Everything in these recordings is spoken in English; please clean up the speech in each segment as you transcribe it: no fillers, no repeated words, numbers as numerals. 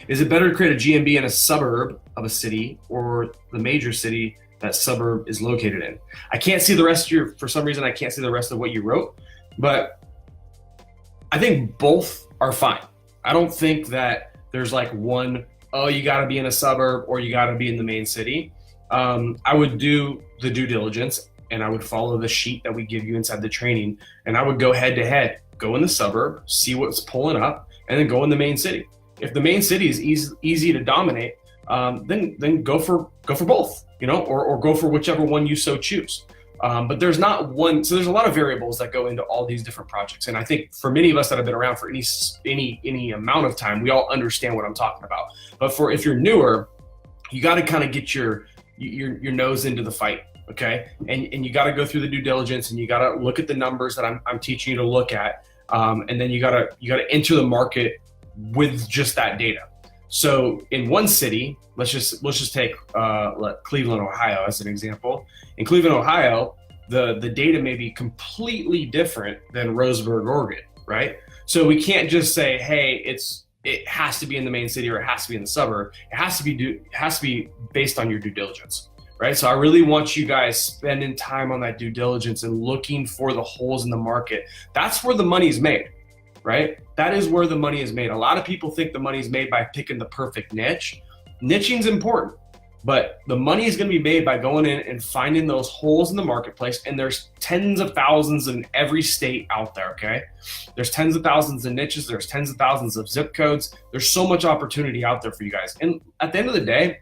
Is it better to create a GMB in a suburb of a city or the major city that suburb is located in? I can't see the rest of your, for some reason, I can't see the rest of what you wrote, but I think both are fine. I don't think that there's like one, oh, you got to be in a suburb or you got to be in the main city. I would do the due diligence and I would follow the sheet that we give you inside the training, and I would go head to head, go in the suburb, see what's pulling up, and then go in the main city. If the main city is easy to dominate, then go for both, you know, or go for whichever one you so choose. But there's not one, so there's a lot of variables that go into all these different projects. And I think for many of us that have been around for any amount of time, we all understand what I'm talking about. But for if you're newer, you got to kind of get your nose into the fight, okay? And you got to go through the due diligence, and you got to look at the numbers that I'm teaching you to look at, and then you got to enter the market with just that data. So in one city, let's just take Cleveland, Ohio as an example. In Cleveland, Ohio, the data may be completely different than Roseburg, Oregon, right? So we can't just say, hey, it has to be in the main city or it has to be in the suburb. It has to be based on your due diligence, right? So I really want you guys spending time on that due diligence and looking for the holes in the market. That's where the money's made, right? That is where the money is made. A lot of people think the money is made by picking the perfect niche. Niching's important, but the money is going to be made by going in and finding those holes in the marketplace. And there's tens of thousands in every state out there, okay? There's tens of thousands of niches. There's tens of thousands of zip codes. There's so much opportunity out there for you guys. And at the end of the day,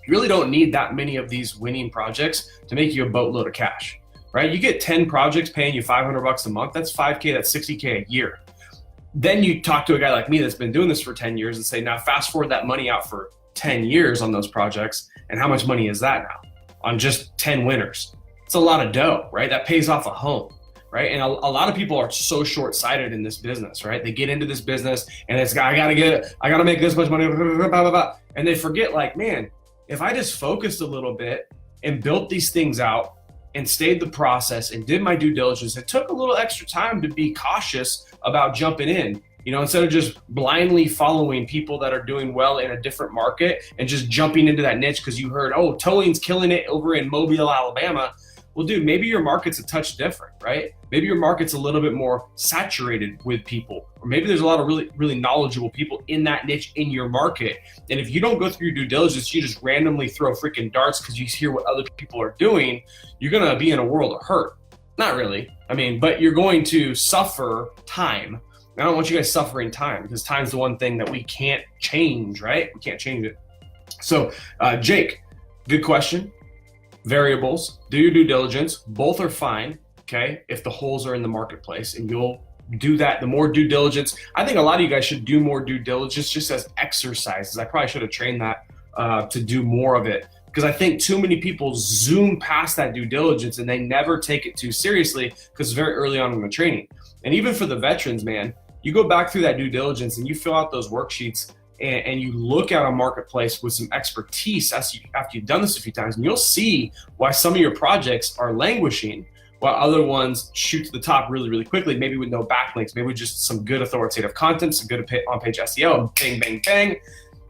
you really don't need that many of these winning projects to make you a boatload of cash, right? You get 10 projects paying you $500 a month. That's $5K, that's $60K a year. Then you talk to a guy like me that's been doing this for 10 years and say, now fast forward that money out for 10 years on those projects, and how much money is that now on just 10 winners? It's a lot of dough, right? That pays off a home, right? And a lot of people are so short-sighted in this business, right? They get into this business and it's, I gotta make this much money, blah, blah, blah. And they forget, like, man, if I just focused a little bit and built these things out and stayed the process and did my due diligence, it took a little extra time to be cautious about jumping in, you know, instead of just blindly following people that are doing well in a different market and just jumping into that niche because you heard, oh, towing's killing it over in Mobile, Alabama. Well, dude, maybe your market's a touch different, right? Maybe your market's a little bit more saturated with people, or maybe there's a lot of really, really knowledgeable people in that niche in your market. And if you don't go through your due diligence, you just randomly throw freaking darts because you hear what other people are doing, you're going to be in a world of hurt. Not really. I mean, but you're going to suffer time. I don't want you guys suffering time, because time's the one thing that we can't change, right? We can't change it. So, Jake, good question. Variables, do your due diligence. Both are fine, okay, if the holes are in the marketplace, and you'll do that. The more due diligence, I think a lot of you guys should do more due diligence just as exercises. I probably should have trained that to do more of it, because I think too many people zoom past that due diligence and they never take it too seriously because it's very early on in the training. And even for the veterans, man, you go back through that due diligence and you fill out those worksheets and you look at a marketplace with some expertise after you've done this a few times, and you'll see why some of your projects are languishing while other ones shoot to the top really, really quickly, maybe with no backlinks, maybe with just some good authoritative content, some good on-page SEO, and bang, bang, bang,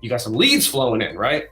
you got some leads flowing in, right?